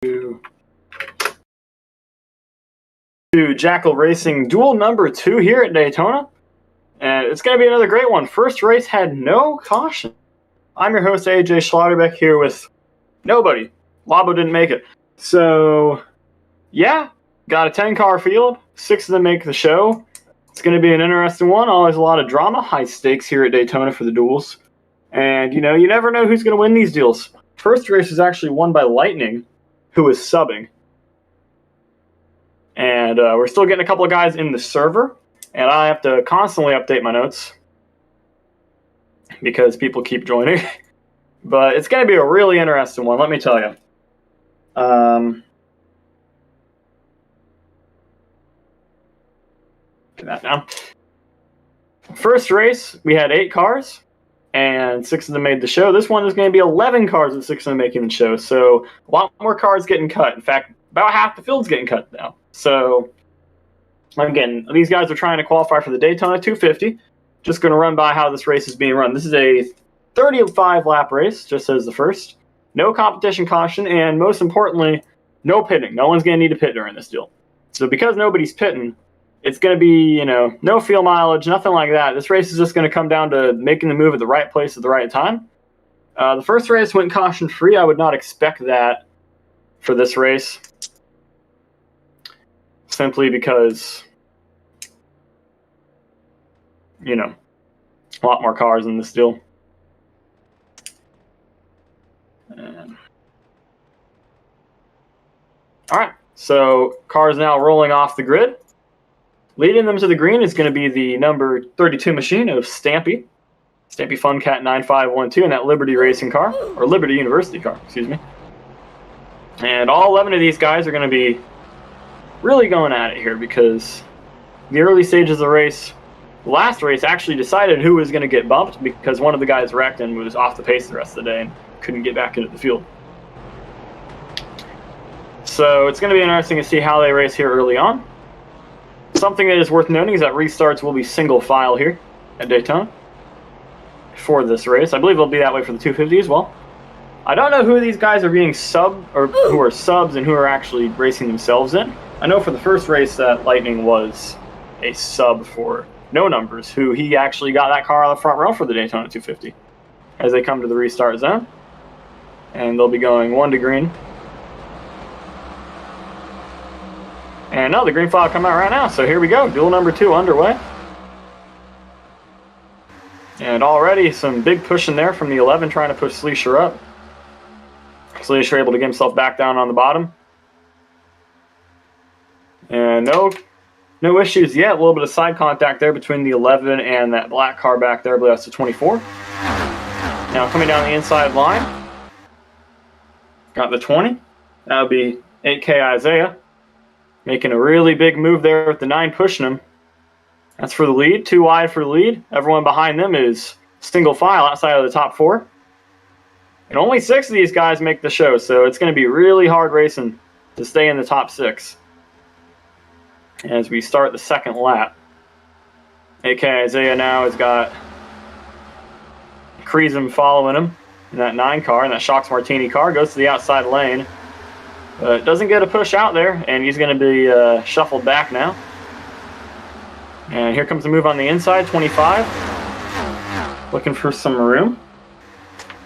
To Jackal Racing Duel number 2 here at Daytona. And it's going to be another great one. First race had no caution. I'm your host, AJ Schlotterbeck, here with nobody. Labo didn't make it. So, yeah, got a 10-car field. 6 of them make the show. It's going to be an interesting one. Always a lot of drama. High stakes here at Daytona for the duels. And, you know, you never know who's going to win these deals. First race was actually won by Lightning, who was subbing. And we're still getting a couple of guys in the server. And I have to constantly update my notes because people keep joining. But it's going to be a really interesting one, let me tell you. Get that down. First race, we had 8 cars, and 6 of them made the show. This one is going to be 11 cars with 6 of them making the show. So a lot more cars getting cut. In fact, about half the field's getting cut now. So, again, these guys are trying to qualify for the Daytona 250. Just going to run by how this race is being run. This is a 35-lap race, just as the first. No competition caution, and most importantly, no pitting. No one's going to need to pit during this deal. So because nobody's pitting, it's going to be, you know, no fuel mileage, nothing like that. This race is just going to come down to making the move at the right place at the right time. The first race went caution-free. I would not expect that for this race. Simply because, you know, a lot more cars in this deal. Alright, so cars now rolling off the grid. Leading them to the green is going to be the number 32 machine of Stampy. Stampy Funcat 9512 in that Liberty Racing car, or Liberty University car, excuse me. And all 11 of these guys are going to be really going at it here because the early stages of the race, the last race actually decided who was going to get bumped because one of the guys wrecked and was off the pace the rest of the day and couldn't get back into the field. So it's going to be interesting to see how they race here early on. Something that is worth noting is that restarts will be single file here at Daytona for this race. I believe it'll be that way for the 250 as well. I don't know who these guys are being subbed, or who are subs and who are actually racing themselves in. I know for the first race that Lightning was a sub for No Numbers, who he actually got that car on the front row for the Daytona 250 as they come to the restart zone. And they'll be going 1 to green. And no, the green flag come out right now. So here we go, duel number 2 underway. And already some big pushing there from the 11 trying to push Sleesher up. Sleesher able to get himself back down on the bottom. And no issues yet. A little bit of side contact there between the 11 and that black car back there. I believe that's the 24. Now coming down the inside line. Got the 20. That would be 8K Isaiah. Making a really big move there with the 9 pushing him. That's for the lead. 2 wide for the lead. Everyone behind them is single file outside of the top 4. And only 6 of these guys make the show, so it's going to be really hard racing to stay in the top 6. As we start the second lap. AK Isaiah now has got Kreesum following him in that 9 car, and that Shocks Martini car goes to the outside lane. But doesn't get a push out there, and he's going to be shuffled back now. And here comes the move on the inside, 25. Looking for some room.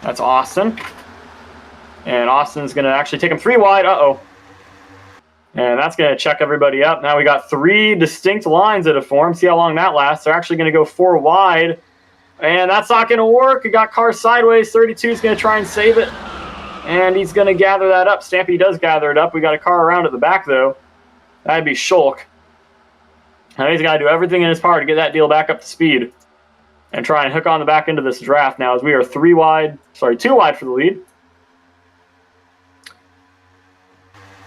That's Austin. And Austin's going to actually take him 3 wide. Uh-oh. And that's going to check everybody up. Now we got 3 distinct lines that have formed. See how long that lasts. They're actually going to go 4 wide. And that's not going to work. We got car sideways. 32 is going to try and save it. And he's going to gather that up. Stampy does gather it up. We got a car around at the back, though. That'd be Shulk. Now he's got to do everything in his power to get that deal back up to speed and try and hook on the back end of this draft now as we are 2 wide for the lead.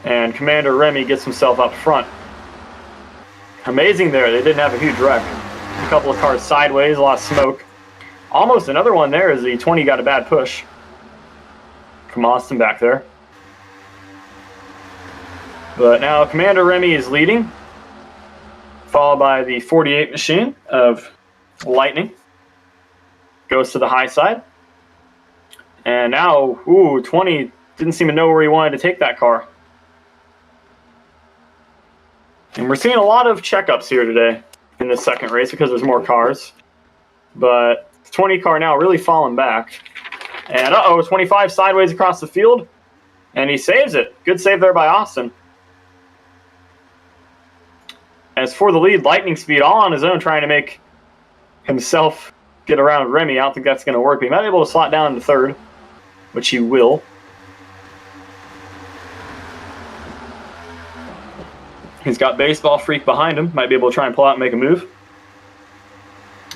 And Commander Remy gets himself up front. Amazing there. They didn't have a huge wreck. A couple of cars sideways, a lot of smoke. Almost another one there as the 20 got a bad push from Austin back there. But now Commander Remy is leading, followed by the 48 machine of Lightning. Goes to the high side. And now, 20 didn't seem to know where he wanted to take that car. And we're seeing a lot of checkups here today in this second race because there's more cars. But 20 car now really falling back. And uh-oh, 25 sideways across the field. And he saves it. Good save there by Austin. As for the lead, lightning speed all on his own, trying to make himself get around Remy. I don't think that's going to work. But he might be able to slot down into third, which he will. He's got Baseball Freak behind him. Might be able to try and pull out and make a move.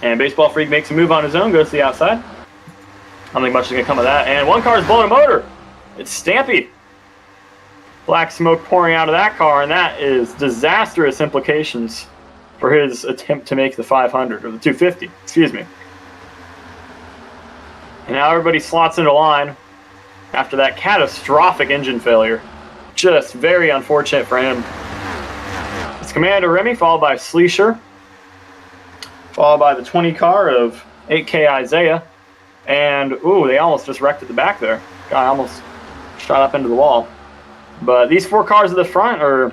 And Baseball Freak makes a move on his own, goes to the outside. I don't think much is going to come of that. And one car is blowing a motor. It's Stampy. Black smoke pouring out of that car, and that is disastrous implications for his attempt to make the 500, or the 250, excuse me. And now everybody slots into line after that catastrophic engine failure. Just very unfortunate for him. It's Commander Remy, followed by Sleesher, followed by the 20 car of 8K Isaiah. And, ooh, they almost just wrecked at the back there. Guy almost shot up into the wall. But these 4 cars at the front are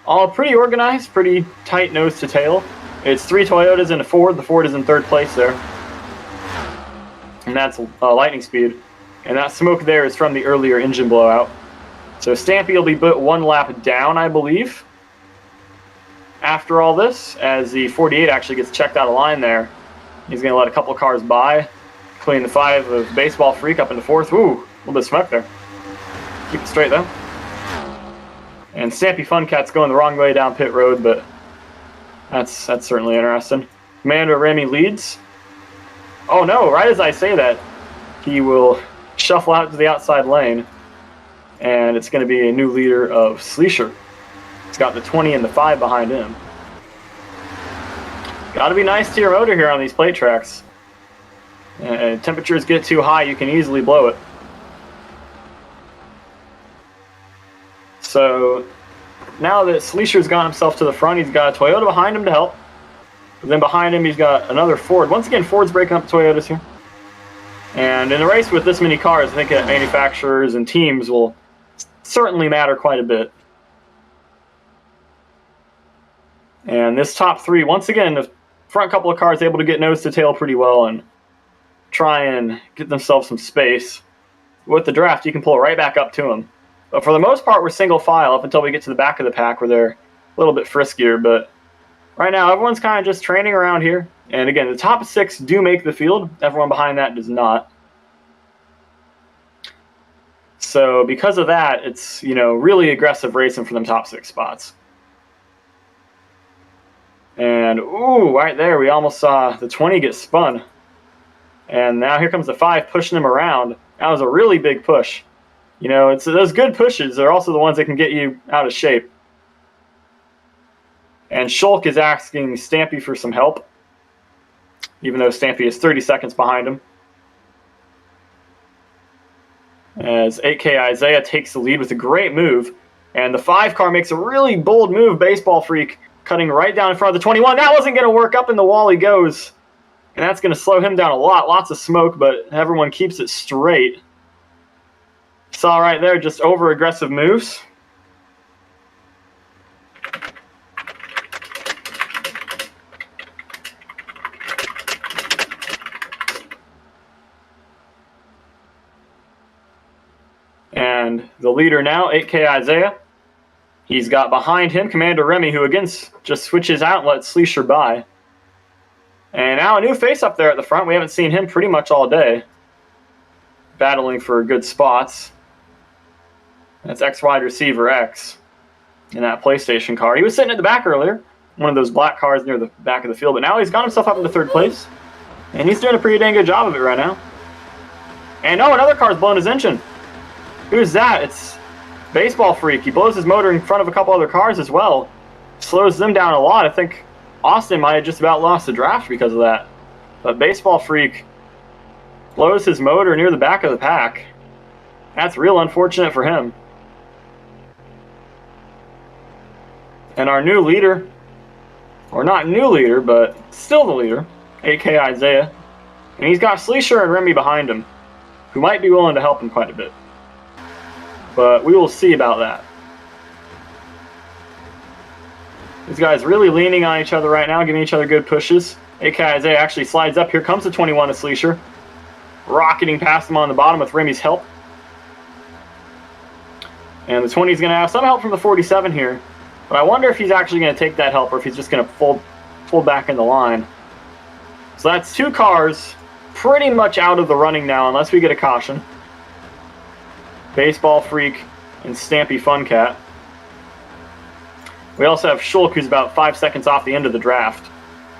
all pretty organized, pretty tight nose to tail. It's 3 Toyotas and a Ford. The Ford is in third place there. And that's lightning speed. And that smoke there is from the earlier engine blowout. So Stampy will be put 1 lap down, I believe, after all this, as the 48 actually gets checked out of line there. He's going to let a couple cars by, clean the 5 of Baseball Freak up into 4th. Ooh, a little bit of smoke there. Keep it straight, though. And Stampy Funcat's going the wrong way down pit road, but that's certainly interesting. Commander Remy leads. Oh, no, right as I say that, he will shuffle out to the outside lane, and it's going to be a new leader of Sleesher. He's got the 20 and the 5 behind him. Got to be nice to your motor here on these plate tracks. Temperatures get too high, you can easily blow it. So now that Sleesher's got himself to the front, he's got a Toyota behind him to help. But then behind him, he's got another Ford. Once again, Ford's breaking up Toyotas here. And in a race with this many cars, I think that manufacturers and teams will certainly matter quite a bit. And this top 3, once again, the front couple of cars able to get nose to tail pretty well and try and get themselves some space. With the draft, you can pull right back up to them. But for the most part, we're single file up until we get to the back of the pack where they're a little bit friskier. But right now, everyone's kind of just training around here. And again, the top 6 do make the field. Everyone behind that does not. So because of that, it's, you know, really aggressive racing for them top 6 spots. And, ooh, right there, we almost saw the 20 get spun. And now here comes the 5 pushing him around. That was a really big push. You know, it's those good pushes are also the ones that can get you out of shape. And Shulk is asking Stampy for some help, even though Stampy is 30 seconds behind him. As 8K Isaiah takes the lead with a great move. And the 5 car makes a really bold move, Baseball Freak, cutting right down in front of the 21. That wasn't going to work. Up in the wall he goes. And that's going to slow him down a lot. Lots of smoke, but everyone keeps it straight. Saw right there, just over-aggressive moves. And the leader now, 8K Isaiah. He's got behind him Commander Remy, who again just switches out and lets Sleesher by. And now a new face up there at the front. We haven't seen him pretty much all day, battling for good spots. That's X-Wide Receiver X in that PlayStation car. He was sitting at the back earlier, one of those black cars near the back of the field, but now he's got himself up into 3rd place. And he's doing a pretty dang good job of it right now. And oh, another car's blowing his engine. Who's that? It's Baseball Freak. He blows his motor in front of a couple other cars as well. Slows them down a lot. I think Austin might have just about lost the draft because of that. But Baseball Freak blows his motor near the back of the pack. That's real unfortunate for him. And our new leader, or not new leader, but still the leader, 8K Isaiah. And he's got Sleesher and Remy behind him, who might be willing to help him quite a bit. But we will see about that. These guys really leaning on each other right now, giving each other good pushes. AKIZ actually slides up. Here comes the 21 of Sleesher. Rocketing past him on the bottom with Remy's help. And the 20 is going to have some help from the 47 here. But I wonder if he's actually going to take that help or if he's just going to pull back in the line. So that's 2 cars pretty much out of the running now unless we get a caution. Baseball Freak and Stampy Funcat. We also have Shulk, who's about 5 seconds off the end of the draft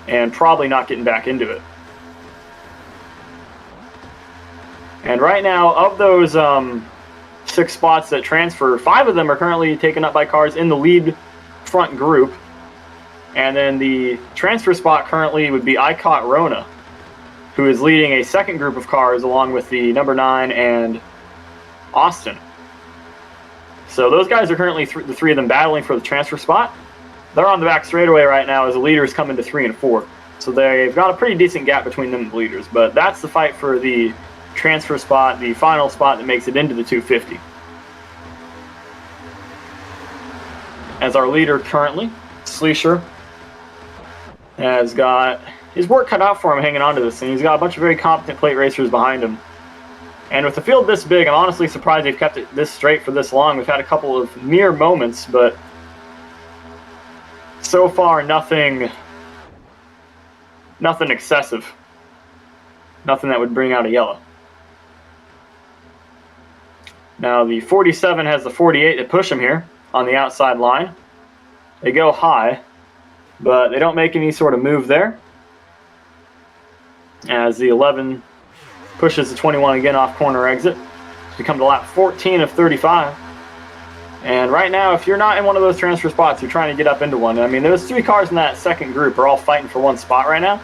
and probably not getting back into it. And right now, of those 6 spots that transfer, 5 of them are currently taken up by cars in the lead front group. And then the transfer spot currently would be Icot Rona, who is leading a second group of cars along with the number 9 and Austin. So those guys are currently the 3 of them battling for the transfer spot. They're on the back straightaway right now as the leaders come into 3 and 4. So they've got a pretty decent gap between them and the leaders. But that's the fight for the transfer spot, the final spot that makes it into the 250. As our leader currently, Sleesher, has got his work cut out for him hanging on to this thing. He's got a bunch of very competent plate racers behind him. And with the field this big, I'm honestly surprised they've kept it this straight for this long. We've had a couple of near moments, but so far nothing excessive. Nothing that would bring out a yellow. Now the 47 has the 48 to push him here on the outside line. They go high, but they don't make any sort of move there. As the 11 pushes the 21 again off corner exit to come to lap 14 of 35. And right now, if you're not in one of those transfer spots, you're trying to get up into one. I mean, those 3 cars in that second group are all fighting for one spot right now.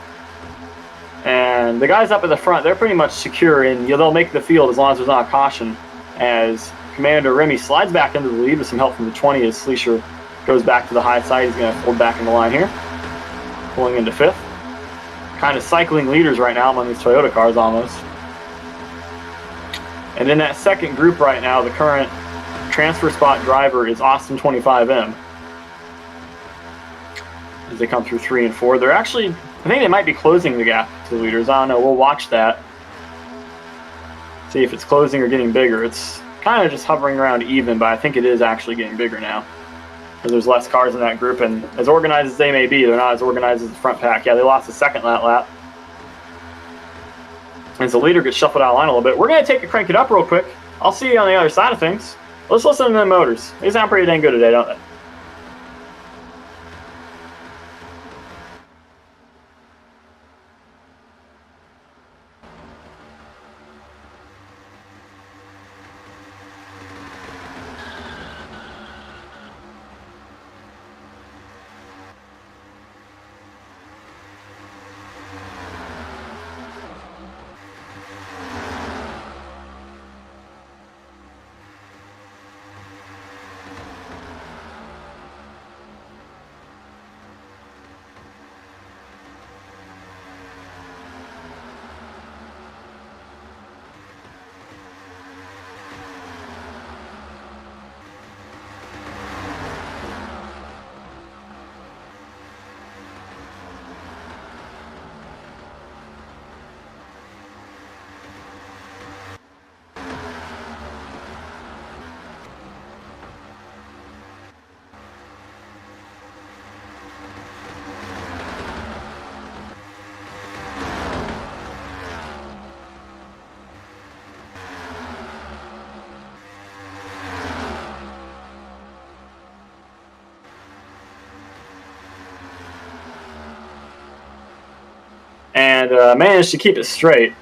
And the guys up at the front, they're pretty much secure, and they'll make the field as long as there's not a caution. As Commander Remy slides back into the lead with some help from the 20 as Sleesher goes back to the high side. He's going to fold back in the line here, pulling into 5th. Kind of cycling leaders right now among these Toyota cars almost. And in that second group right now, the current transfer spot driver is Austin 25M. As they come through 3 and 4, they're actually, I think they might be closing the gap to the leaders. I don't know, we'll watch that. See if it's closing or getting bigger. It's kind of just hovering around even, but I think it is actually getting bigger now. Because there's less cars in that group, and as organized as they may be, they're not as organized as the front pack. Yeah, they lost the second lap. And so the leader gets shuffled out of line a little bit. We're going to take a crank it up real quick. I'll see you on the other side of things. Let's listen to the motors. They sound pretty dang good today, don't they? And managed to keep it straight.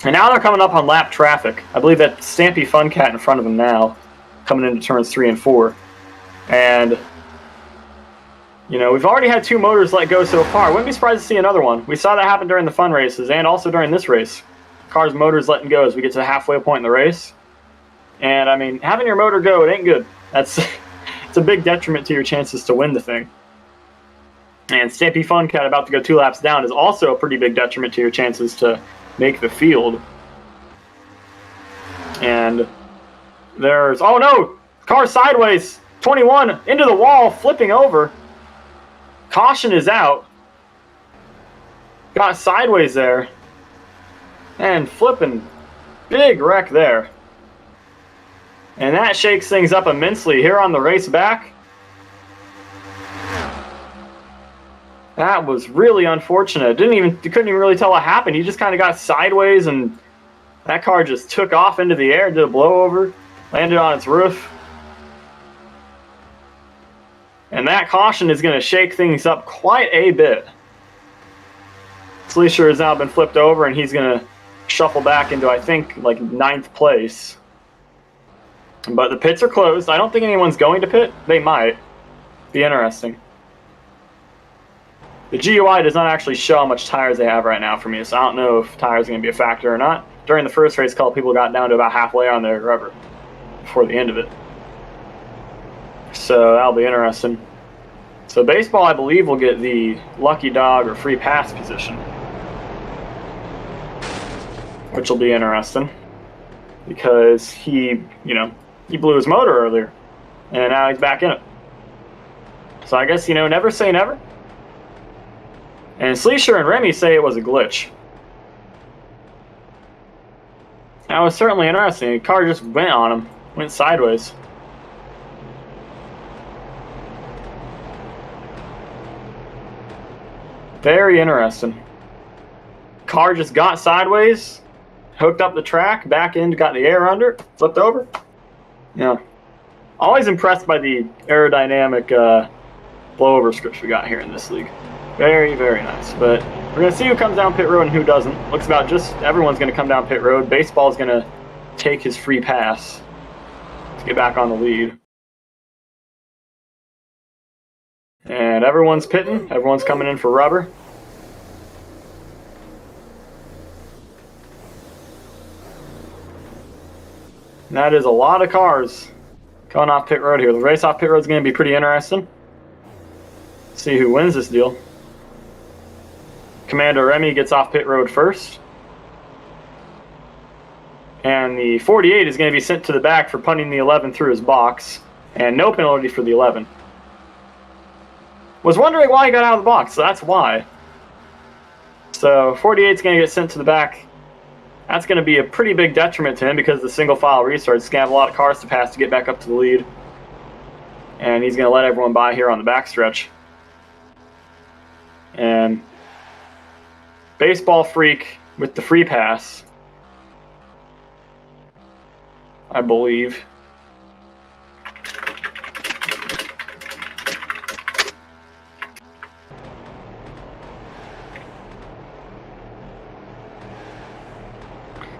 And now they're coming up on lap traffic. I believe that Stampy Funcat in front of them now, coming into turns 3 and 4. And, you know, we've already had 2 motors let go so far. Wouldn't be surprised to see another one. We saw that happen during the fun races and also during this race. Cars' motors letting go as we get to the halfway point in the race. And, I mean, having your motor go, it ain't good. It's a big detriment to your chances to win the thing. And Stampy Funcat about to go 2 laps down is also a pretty big detriment to your chances to make the field. And there's, oh no, car sideways, 21 into the wall, flipping over. Caution is out. Got sideways there. And flipping big wreck there. And that shakes things up immensely here on the race back. That was really unfortunate. You couldn't even really tell what happened. He just kind of got sideways and that car just took off into the air, did a blowover, landed on its roof. And that caution is going to shake things up quite a bit. Sleesher has now been flipped over and he's going to shuffle back into, I think, like 9th place. But the pits are closed. I don't think anyone's going to pit. They might. Be interesting. The GUI does not actually show how much tires they have right now for me, so I don't know if tires are going to be a factor or not. During the first race, a couple people got down to about halfway on their rubber before the end of it. So that'll be interesting. So baseball, I believe, will get the lucky dog or free pass position, which will be interesting because he blew his motor earlier, and now he's back in it. So I guess, never say never. And Sleesher and Remy say it was a glitch. That was certainly interesting. The car just went on him, went sideways. Very interesting. Car just got sideways, hooked up the track, back end, got the air under, flipped over. Yeah. Always impressed by the aerodynamic blowover scripts we got here in this league. Very, very nice. But we're going to see who comes down pit road and who doesn't. Looks about just everyone's going to come down pit road. Baseball's going to take his free pass to get back on the lead. And everyone's pitting. Everyone's coming in for rubber. And that is a lot of cars going off pit road here. The race off pit road is going to be pretty interesting. See who wins this deal. Commander Remy gets off pit road first. And the 48 is going to be sent to the back for punting the 11 through his box. And no penalty for the 11. Was wondering why he got out of the box, so that's why. So 48 is going to get sent to the back. That's going to be a pretty big detriment to him because the single file restart is going to have a lot of cars to pass to get back up to the lead. And he's going to let everyone by here on the backstretch. And Baseball Freak with the free pass, I believe.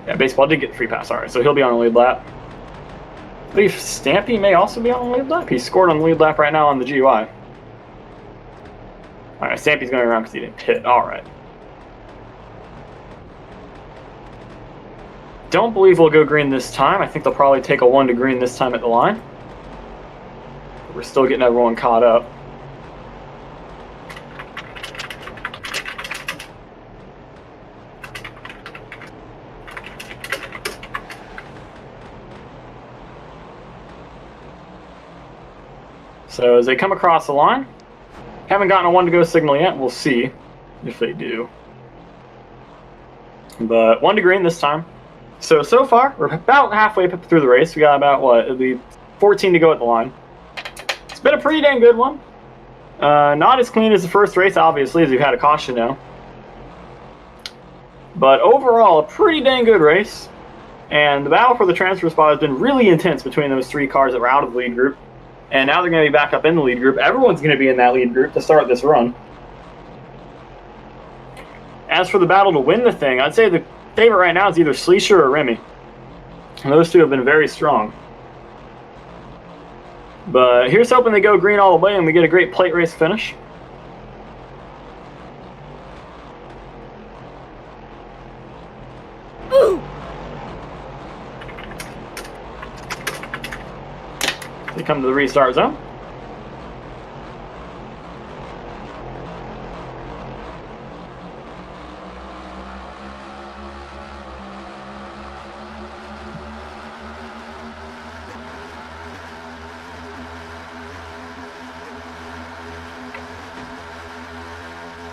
Yeah, Baseball did get the free pass. All right, so he'll be on the lead lap. I believe Stampy may also be on the lead lap. He scored on the lead lap right now on the GUI. All right, Stampy's going around because he didn't pit. All right. Don't believe we'll go green this time. I think they'll probably take a 1 to green this time at the line. We're still getting everyone caught up. So as they come across the line, haven't gotten a 1 to go signal yet. We'll see if they do. But 1 to green this time. So far, we're about halfway through the race. We got about, it'll be 14 to go at the line. It's been a pretty dang good one. Not as clean as the first race, obviously, as we've had a caution now. But overall, a pretty dang good race. And the battle for the transfer spot has been really intense between those 3 cars that were out of the lead group. And now they're going to be back up in the lead group. Everyone's going to be in that lead group to start this run. As for the battle to win the thing, I'd say the favorite right now is either Sleesher or Remy. And those two have been very strong. But here's hoping they go green all the way and we get a great plate race finish. They come to the restart zone.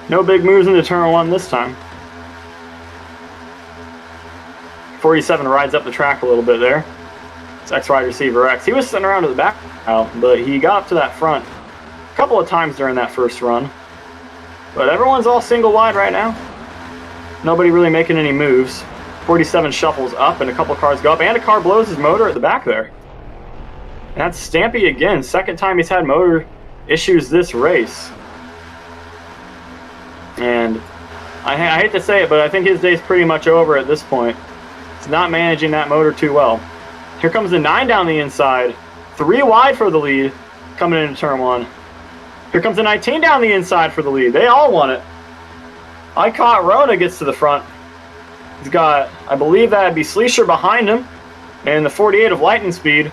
No big moves into turn 1 this time. 47 rides up the track a little bit there. It's X wide receiver X. He was sitting around at the back now, but he got up to that front a couple of times during that first run. But everyone's all single wide right now. Nobody really making any moves. 47 shuffles up and a couple cars go up, and a car blows his motor at the back there. And that's Stampy again. Second time he's had motor issues this race. And I hate to say it, but I think his day's pretty much over at this point. He's not managing that motor too well. Here comes the 9 down the inside. 3 wide for the lead coming into turn 1. Here comes the 19 down the inside for the lead. They all want it. I Caught Rona gets to the front. He's got, I believe that'd be Sleesher behind him. And the 48 of Lightning Speed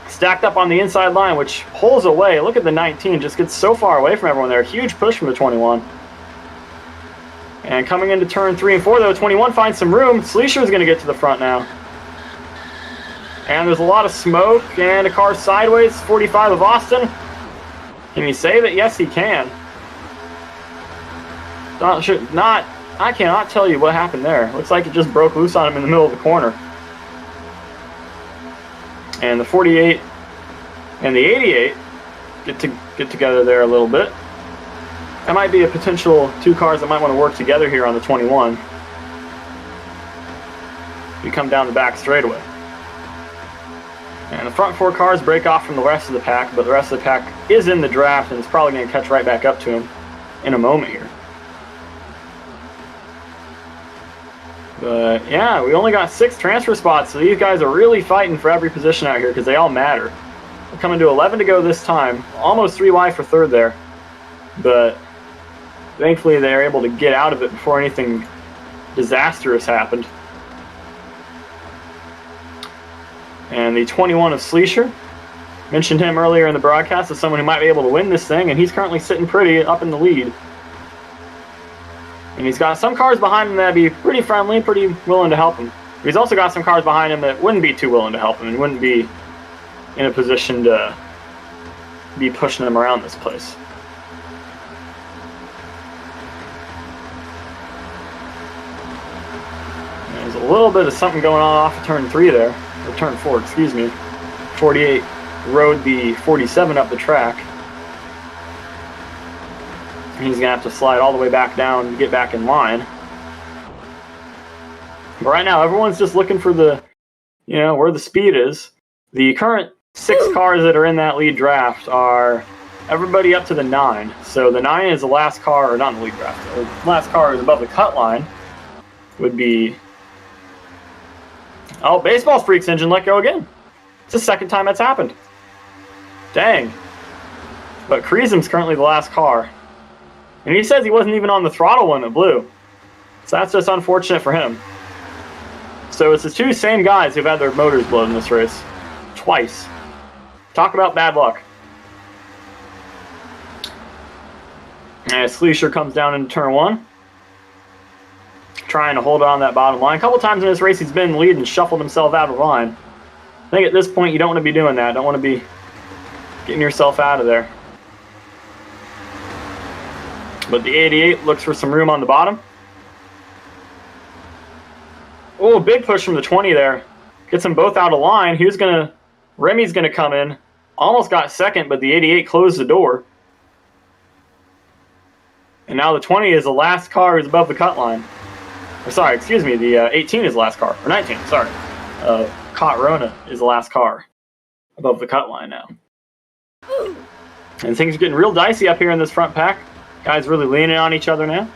stacked up on the inside line, which pulls away. Look at the 19, just gets so far away from everyone there. Huge push from the 21. And coming into turn 3 and 4, though, 21 finds some room. Sleesher's going to get to the front now. And there's a lot of smoke and a car sideways. 45 of Austin. Can he save it? Yes, he can. I cannot tell you what happened there. Looks like it just broke loose on him in the middle of the corner. And the 48 and the 88 get together there a little bit. That might be a potential 2 cars that might want to work together here on the 21. You come down the back straightaway. And the front 4 cars break off from the rest of the pack, but the rest of the pack is in the draft and it's probably going to catch right back up to him in a moment here. But yeah, we only got 6 transfer spots, so these guys are really fighting for every position out here because they all matter. We're coming to 11 to go this time, almost 3 wide for 3rd there. But thankfully they're able to get out of it before anything disastrous happened. And the 21 of Sleesher, mentioned him earlier in the broadcast as someone who might be able to win this thing, and he's currently sitting pretty up in the lead. And he's got some cars behind him that'd be pretty friendly, pretty willing to help him. But he's also got some cars behind him that wouldn't be too willing to help him and wouldn't be in a position to be pushing him around this place. And there's a little bit of something going on off of turn 3 there. Or turn 4, excuse me. 48 rode the 47 up the track. And he's going to have to slide all the way back down to get back in line. But right now, everyone's just looking for the, where the speed is. The current 6 cars that are in that lead draft are everybody up to the 9. So the 9 is the last car, or not in the lead draft. The last car is above the cut line. Would be... Oh, Baseball Freak's engine let go again. It's the 2nd time that's happened. Dang. But Kreesum's currently the last car. And he says he wasn't even on the throttle when it blew. So that's just unfortunate for him. So it's the 2 same guys who've had their motors blown in this race. Twice. Talk about bad luck. And Sleesher comes down into turn 1. Trying to hold on that bottom line. A couple times in this race he's been in the lead and shuffled himself out of the line. I think at this point you don't want to be doing that. Don't want to be getting yourself out of there. But the 88 looks for some room on the bottom. Oh, big push from the 20 there. Gets them both out of line. Remy's gonna come in. Almost got 2nd, but the 88 closed the door. And now the 20 is the last car who's above the cut line. Or sorry, excuse me, the 18 is the last car. Or 19, sorry. Caught Rona is the last car above the cut line now. And things are getting real dicey up here in this front pack. Guys really leaning on each other now.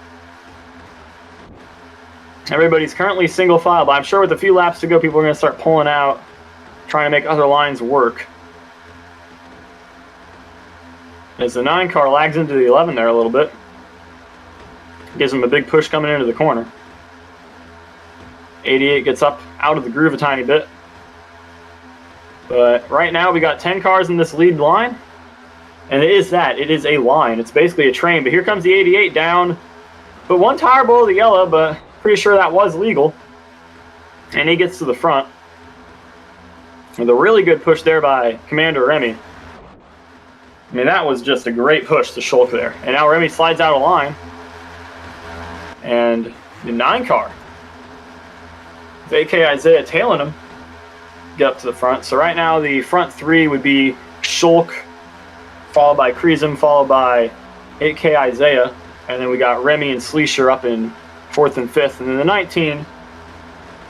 Everybody's currently single file, but I'm sure with a few laps to go, people are going to start pulling out, trying to make other lines work. As the 9 car lags into the 11 there a little bit. Gives him a big push coming into the corner. 88 gets up out of the groove a tiny bit. But right now we got 10 cars in this lead line. And it is a line. It's basically a train. But here comes the 88 down. But 1 tire below the yellow, but pretty sure that was legal. And he gets to the front. With a really good push there by Commander Remy. I mean, that was just a great push to Shulk there. And now Remy slides out of line. And the 9 car, with AK Isaiah tailing him, get up to the front. So right now the front 3 would be Shulk, followed by Kreisum, followed by 8K Isaiah, and then we got Remy and Sleesher up in 4th and 5th, and then the 19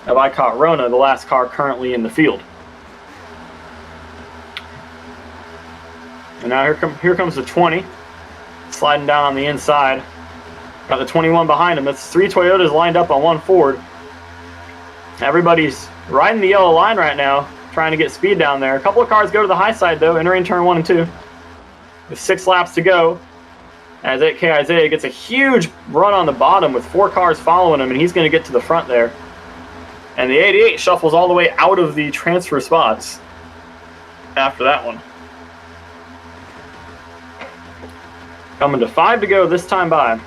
of Icot Rona, the last car currently in the field. And now here comes the 20, sliding down on the inside. Got the 21 behind him. That's 3 Toyotas lined up on 1 Ford. Everybody's riding the yellow line right now, trying to get speed down there. A couple of cars go to the high side though, entering turn 1 and 2. With 6 laps to go, as 8K Isaiah gets a huge run on the bottom with 4 cars following him, and he's going to get to the front there. And the 88 shuffles all the way out of the transfer spots after that one. Coming to 5 to go this time by.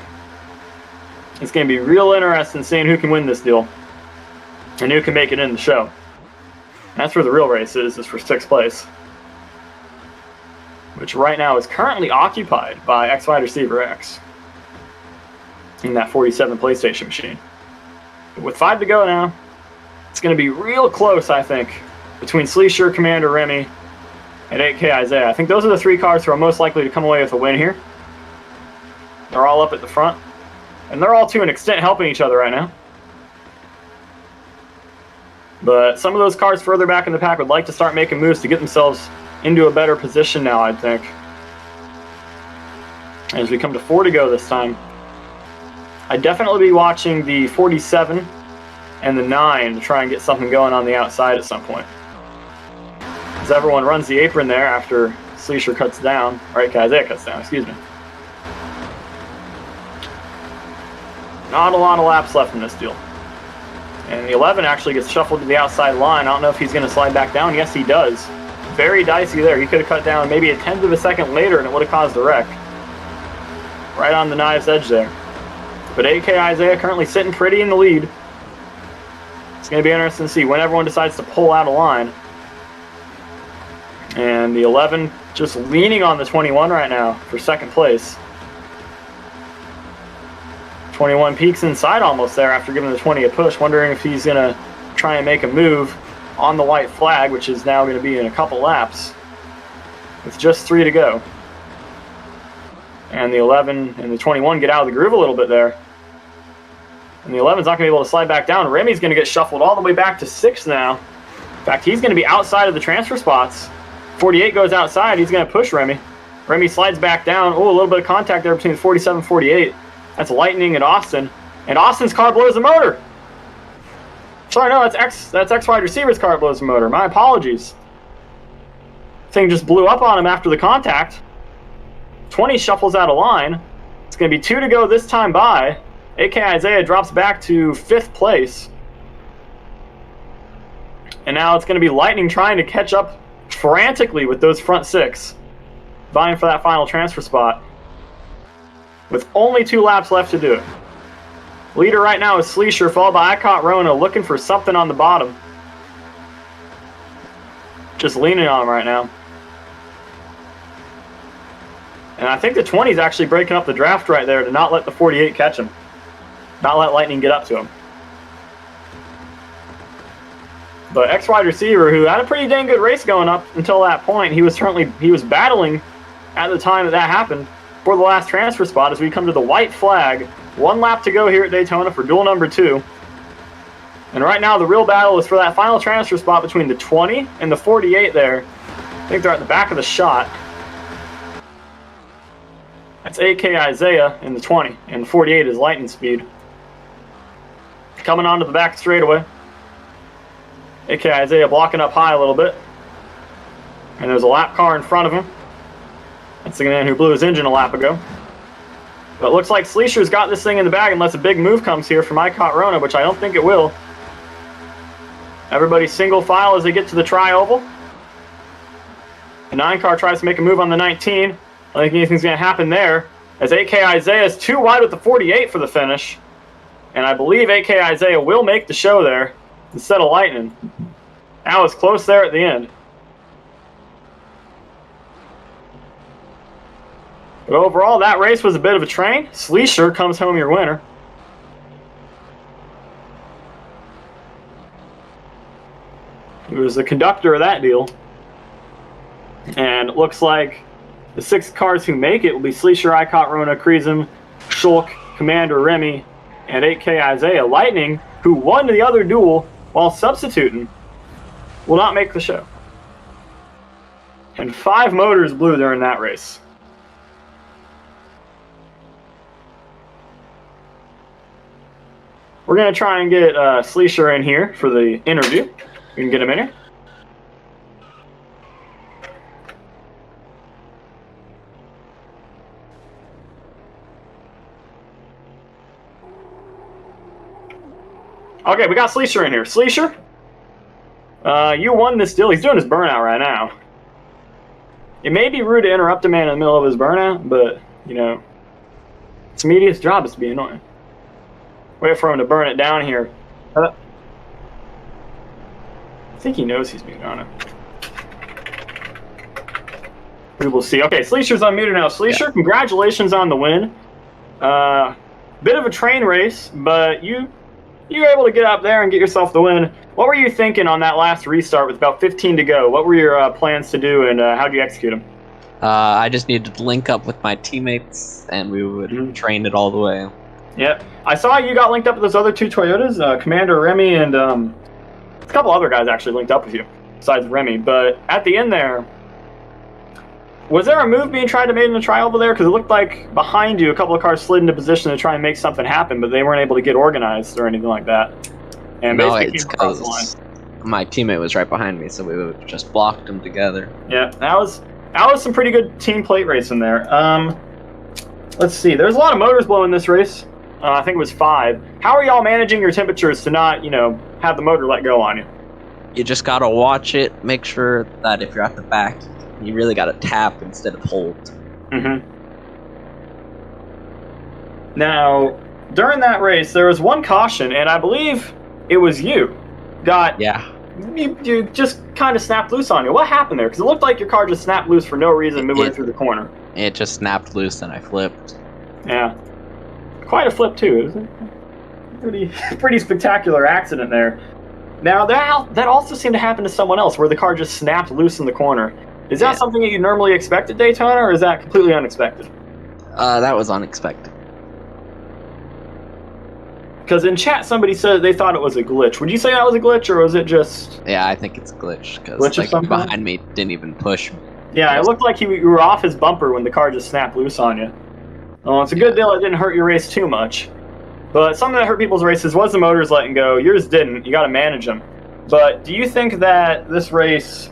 It's going to be real interesting seeing who can win this deal and who can make it in the show. That's where the real race is for 6th place, which right now is currently occupied by X Wide Receiver X in that 47 PlayStation machine. But with 5 to go now, it's going to be real close, I think, between Sleesher, Commander Remy, and 8K Isaiah. I think those are the 3 cars who are most likely to come away with a win here. They're all up at the front, and they're all to an extent helping each other right now. But some of those cars further back in the pack would like to start making moves to get themselves into a better position now, I think. As we come to 4 to go this time, I'd definitely be watching the 47 and the 9 to try and get something going on the outside at some point. As everyone runs the apron there after Sleesher cuts down, or Isaiah cuts down, excuse me. Not a lot of laps left in this deal. And the 11 actually gets shuffled to the outside line. I don't know if he's going to slide back down. Yes, he does. Very dicey there. He could have cut down maybe a 1/10 of a second later and it would have caused a wreck. Right on the knife's edge there. But 8K Isaiah currently sitting pretty in the lead. It's going to be interesting to see when everyone decides to pull out of line. And the 11 just leaning on the 21 right now for 2nd place. 21 peeks inside almost there after giving the 20 a push, wondering if he's going to try and make a move on the white flag, which is now going to be in a couple laps with just 3 to go. And the 11 and the 21 get out of the groove a little bit there. And the 11's not going to be able to slide back down. Remy's going to get shuffled all the way back to 6th now. In fact, he's going to be outside of the transfer spots. 48 goes outside. He's going to push Remy. Remy slides back down. Oh, a little bit of contact there between 47 and 48. That's Lightning and Austin. And Austin's car blows the motor. Sorry, no, that's X Wide Receiver's car that blows the motor. My apologies. Thing just blew up on him after the contact. 20 shuffles out of line. It's going to be 2 to go this time by. AK Isaiah drops back to 5th place. And now it's going to be Lightning trying to catch up frantically with those front 6, vying for that final transfer spot, with only 2 laps left to do it. Leader right now is Sleesher, followed by Icot Rona, looking for something on the bottom. Just leaning on him right now. And I think the 20 is actually breaking up the draft right there to not let the 48 catch him. Not let Lightning get up to him. But X Wide Receiver, who had a pretty dang good race going up until that point, he was battling at the time that happened for the last transfer spot as we come to the white flag. 1 lap to go here at Daytona for duel number 2. And right now the real battle is for that final transfer spot between the 20 and the 48 there. I think they're at the back of the shot. That's 8K Isaiah in the 20, and the 48 is Lightning Speed. Coming onto the back straightaway. 8K Isaiah blocking up high a little bit. And there's a lap car in front of him. That's the man who blew his engine a lap ago. But it looks like Sleesher's got this thing in the bag unless a big move comes here from Icot Rona, which I don't think it will. Everybody single file as they get to the tri-oval. The 9 car tries to make a move on the 19. I don't think anything's going to happen there, as 8K Isaiah is too wide with the 48 for the finish. And I believe 8K Isaiah will make the show there instead of Lightning. That was close there at the end. But overall, that race was a bit of a train. Sleesher comes home your winner. He was the conductor of that deal. And it looks like the 6 cars who make it will be Sleesher, Icott, Rona, Kreisum, Schulk, Commander Remy, and 8K Isaiah. Lightning, who won the other duel while substituting, will not make the show. And 5 motors blew during that race. We're going to try and get Sleesher in here for the interview. We can get him in here. Okay, we got Sleesher in here. Sleesher, you won this deal. He's doing his burnout right now. It may be rude to interrupt a man in the middle of his burnout, but, you know, it's media's job is to be annoying. Wait for him to burn it down here. I think he knows he's being on it. We will see. Okay, Sleesher's unmuted now. Sleesher, congratulations on the win. Bit of a train race, but you were able to get up there and get yourself the win. What were you thinking on that last restart with about 15 to go? What were your plans to do, and how did you execute them? I just needed to link up with my teammates, and we would train it all the way. Yep. I saw you got linked up with those other 2 Toyotas, Commander Remy and a couple other guys actually linked up with you, besides Remy. But at the end there, was there a move being tried to make in the try over there? Because it looked like behind you, a couple of cars slid into position to try and make something happen, but they weren't able to get organized or anything like that. And no, it's because my teammate was right behind me, so we would just blocked them together. Yeah, that was some pretty good team plate racing there. Let's see. There's a lot of motors blowing this race. I think it was 5. How are y'all managing your temperatures to not, you know, have the motor let go on you? You just gotta watch it. Make sure that if you're at the back, you really gotta tap instead of hold. Now, during that race, there was one caution, and I believe it was you. You just kind of snapped loose on you. What happened there? Because it looked like your car just snapped loose for no reason midway through the corner. It just snapped loose, and I flipped. Yeah. Quite a flip, too. It was a pretty spectacular accident there. Now, that also seemed to happen to someone else, where the car just snapped loose in the corner. Is that something that you normally expect at Daytona, or is that completely unexpected? That was unexpected. Because in chat, somebody said they thought it was a glitch. Would you say that was a glitch, or was it just... Yeah, I think it's a glitch, because like, behind me didn't even push me. Yeah, it looked like you were off his bumper when the car just snapped loose on you. Well, it's a good deal it didn't hurt your race too much. But something that hurt people's races was the motors letting go. Yours didn't. You got to manage them. But do you think that this race...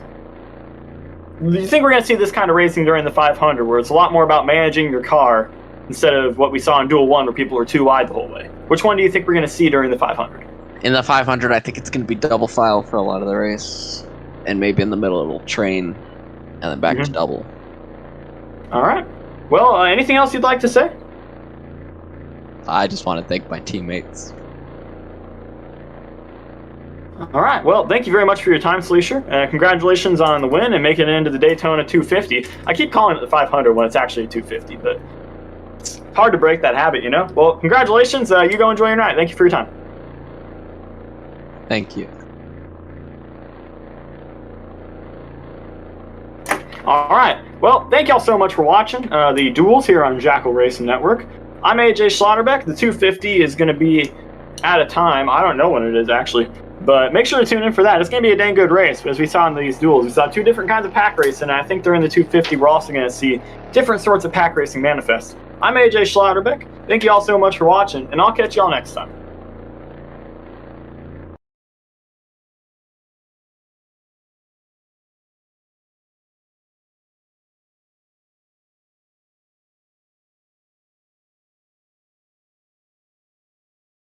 Do you think we're going to see this kind of racing during the 500, where it's a lot more about managing your car instead of what we saw in Duel 1, where people were too wide the whole way? Which one do you think we're going to see during the 500? In the 500, I think it's going to be double file for a lot of the race. And maybe in the middle it'll train, and then back to double. All right. Well, anything else you'd like to say? I just want to thank my teammates. All right. Well, thank you very much for your time, Sleesher. Congratulations on the win and making it into the Daytona 250. I keep calling it the 500 when it's actually a 250, but it's hard to break that habit, you know? Well, congratulations. You go enjoy your night. Thank you for your time. Thank you. All right. Well, thank y'all so much for watching the duels here on Jackal Racing Network. I'm AJ Schlotterbeck. The 250 is going to be at a time. I don't know when it is, actually. But make sure to tune in for that. It's going to be a dang good race, as we saw in these duels. We saw 2 different kinds of pack racing, and I think during the 250, we're also going to see different sorts of pack racing manifest. I'm AJ Schlotterbeck. Thank you all so much for watching, and I'll catch y'all next time.